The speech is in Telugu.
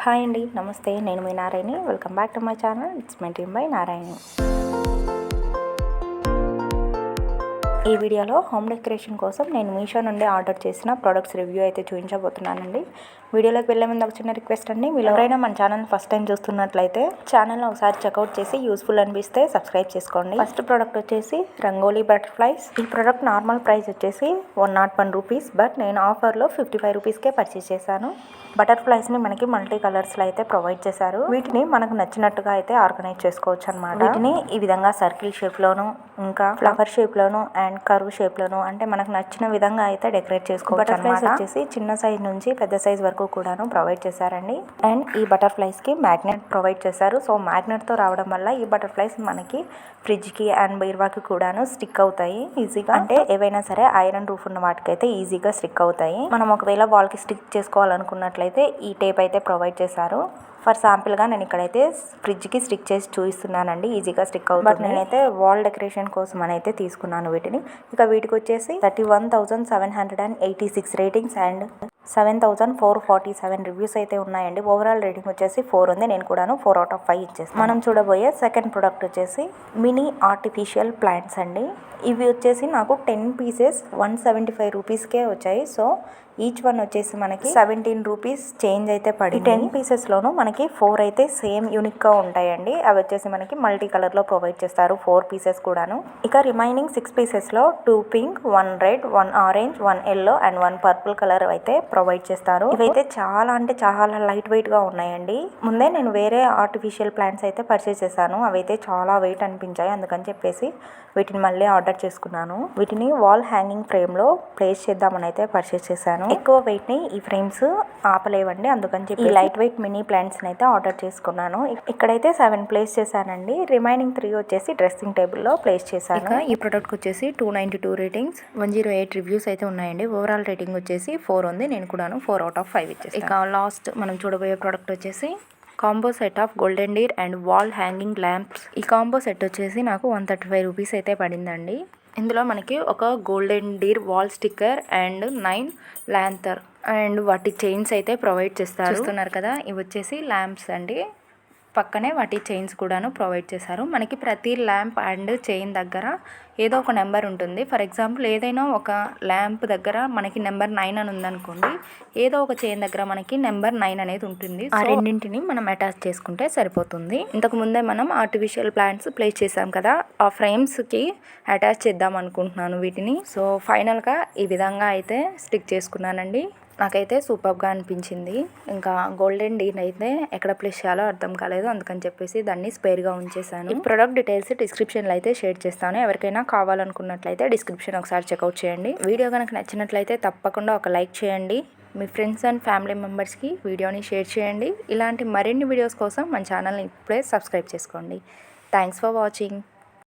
హాయ్ అండి, నమస్తే. నేను మీ Narayani. Welcome back to my channel. It's my dream by Narayani. ఈ వీడియోలో హోమ్ డెకరేషన్ కోసం నేను మీషో నుండి ఆర్డర్ చేసిన ప్రొడక్ట్స్ రివ్యూ అయితే చూపించబోతున్నానండి. వీడియోలోకి వెళ్ళే ముందు ఒక చిన్న రిక్వెస్ట్ అండి, మీరు ఎవరైనా మన ఛానల్ ఫస్ట్ టైం చూస్తున్నట్లయితే ఛానల్ని ఒకసారి చెక్అవుట్ చేసి యూస్ఫుల్ అనిపిస్తే సబ్స్క్రైబ్ చేసుకోండి. ఫస్ట్ ప్రోడక్ట్ వచ్చేసి రంగోలీ బటర్ఫ్లైస్. ఈ ప్రోడక్ట్ నార్మల్ ప్రైస్ వచ్చేసి 101 రూపీస్, బట్ నేను ఆఫర్లో 55 రూపీస్కే పర్చేస్ చేశాను. బటర్ఫ్లైస్ని మనకి మల్టీ కలర్స్లో అయితే ప్రొవైడ్ చేశారు. వీటిని మనకు నచ్చినట్టుగా అయితే ఆర్గనైజ్ చేసుకోవచ్చు అనమాట. వీటిని ఈ విధంగా సర్కిల్ షేప్లోను, ఇంకా ఫ్లవర్ షేప్లోను అండ్ కర్వ్ షేప్లోను, అంటే మనకు నచ్చిన విధంగా అయితే డెకరేట్ చేసుకోవచ్చు. బటర్ఫ్లైస్ వచ్చేసి చిన్న సైజ్ నుంచి పెద్ద సైజ్ వరకు కూడాను ప్రొవైడ్ చేశారండి. అండ్ ఈ బటర్ఫ్లైస్కి మ్యాగ్నెట్ ప్రొవైడ్ చేశారు. సో మ్యాగ్నెట్తో రావడం వల్ల ఈ బటర్ఫ్లైస్ మనకి ఫ్రిడ్జ్కి అండ్ బీరువాకి కూడాను స్టిక్ అవుతాయి ఈజీగా. అంటే ఏవైనా సరే ఐరన్ రూఫ్ ఉన్న వాటికైతే ఈజీగా స్టిక్ అవుతాయి. మనం ఒకవేళ వాల్కి స్టిక్ చేసుకోవాలనుకున్నట్లయితే ఈ టేప్ అయితే ప్రొవైడ్ చేశారు. ఫర్ శాంపిల్గా నేను ఇక్కడైతే ఫ్రిడ్జ్కి స్టిక్ చేసి చూపిస్తున్నానండి, ఈజీగా స్టిక్ అవుతుంది. బట్ నేనైతే వాల్ డెకరేషన్ కోసం అని అయితే తీసుకున్నాను వీటిని. ఇక వీటికి వచ్చేసి 31,786 రేటింగ్స్ అండ్ 7,447 రివ్యూస్ అయితే ఉన్నాయండి. ఓవరాల్ రేటింగ్ వచ్చేసి 4 ఉంది. నేను కూడాను 4 out of 5 ఇచ్చేస్తాను. మనం చూడబోయే సెకండ్ ప్రోడక్ట్ వచ్చేసి మినీ ఆర్టిఫిషియల్ ప్లాంట్స్ అండి. ఇవి వచ్చేసి నాకు 10 పీసెస్ 175 రూపీస్కే వచ్చాయి. సో ఈచ్ వన్ వచ్చేసి మనకి 17 రూపీస్ చేంజ్ అయితే పడి. 10 పీసెస్లోనూ మనకి 4 అయితే సేమ్ యూనిక్గా ఉంటాయండి. అవి వచ్చేసి మనకి మల్టీ కలర్లో ప్రొవైడ్ చేస్తారు 4 పీసెస్ కూడాను. ఇక remaining 6 పీసెస్లో 2 pink, 1 red, 1 orange, 1 yellow and 1 purple colour అయితే ప్రొవైడ్ చేస్తారు. ఇవైతే చాలా అంటే చాలా లైట్ వెయిట్గా ఉన్నాయండి. ముందే నేను వేరే ఆర్టిఫిషియల్ ప్లాంట్స్ అయితే పర్చేస్ చేశాను. అవైతే చాలా వెయిట్ అనిపించాయి, అందుకని చెప్పేసి వీటిని మళ్ళీ ఆర్డర్ చేసుకున్నాను. వీటిని వాల్ హ్యాంగింగ్ ఫ్రేమ్లో ప్లేస్ చేద్దామని అయితే పర్చేస్ చేశాను. ఎక్కువ వెయిట్ని ఈ ఫ్రేమ్స్ ఆపలేవండి, అందుకని చెప్పి లైట్ వెయిట్ మినీ ప్లాంట్స్ని అయితే ఆర్డర్ చేసుకున్నాను. ఇక్కడైతే 7 ప్లేస్ చేశానండి. రిమైనింగ్ 3 వచ్చేసి డ్రెస్సింగ్ టేబుల్లో ప్లేస్ చేశాను. ఈ ప్రోడక్ట్ వచ్చేసి 292 రేటింగ్స్, 108 రివ్యూస్ అయితే ఉన్నాయండి. ఓవరాల్ రేటింగ్ వచ్చేసి 4 ఉంది. నేను కూడాను 4 out of 5 ఇచ్చేసాను. ఇక లాస్ట్ మనం చూడబోయే ప్రోడక్ట్ వచ్చేసి combo set of golden deer and wall hanging lamps. ఈ కాంబో సెట్ వచ్చేసి నాకు 135 రూపీస్ అయితే పడిందండి. ఇందులో మనకి ఒక golden deer wall sticker and 9 lantern and వాటి చైన్స్ అయితే ప్రొవైడ్ చేస్తారు. చూస్తున్నారు కదా, ఇవి వచ్చేసి ల్యాంప్స్ అండి. పక్కనే వాటి చైన్స్ కూడాను ప్రొవైడ్ చేశారు. మనకి ప్రతి ల్యాంప్ అండ్ చైన్ దగ్గర ఏదో ఒక నెంబర్ ఉంటుంది. ఫర్ ఎగ్జాంపుల్ ఏదైనా ఒక ల్యాంప్ దగ్గర మనకి నెంబర్ 9 అని ఉందనుకోండి, ఏదో ఒక చైన్ దగ్గర మనకి నెంబర్ 9 అనేది ఉంటుంది. ఆ రెండింటిని మనం అటాచ్ చేసుకుంటే సరిపోతుంది. ఇంతకు ముందే మనం ఆర్టిఫిషియల్ ప్లాంట్స్ ప్లేస్ చేసాం కదా, ఆ ఫ్రేమ్స్కి అటాచ్ చేద్దాం అనుకుంటున్నాను వీటిని. సో ఫైనల్గా ఈ విధంగా అయితే స్టిక్ చేసుకున్నానండి. నాకైతే సూపర్గా అనిపించింది. ఇంకా గోల్డెన్ డీన్ అయితే ఎక్కడ ప్లేస్ చేయాలో అర్థం కాలేదు, అందుకని చెప్పేసి దాన్ని స్పేర్గా ఉంచేసాను. ఈ ప్రొడక్ట్ డీటెయిల్స్ డిస్క్రిప్షన్లో అయితే షేర్ చేస్తాను. ఎవరికైనా కావాలనుకున్నట్లయితే డిస్క్రిప్షన్ ఒకసారి చెక్అవుట్ చేయండి. వీడియో కనుక నచ్చినట్లయితే తప్పకుండా ఒక లైక్ చేయండి. మీ ఫ్రెండ్స్ అండ్ ఫ్యామిలీ మెంబర్స్కి వీడియోని షేర్ చేయండి. ఇలాంటి మరిన్ని వీడియోస్ కోసం మన ఛానల్ని ఇప్పుడే సబ్స్క్రైబ్ చేసుకోండి. Thanks for watching.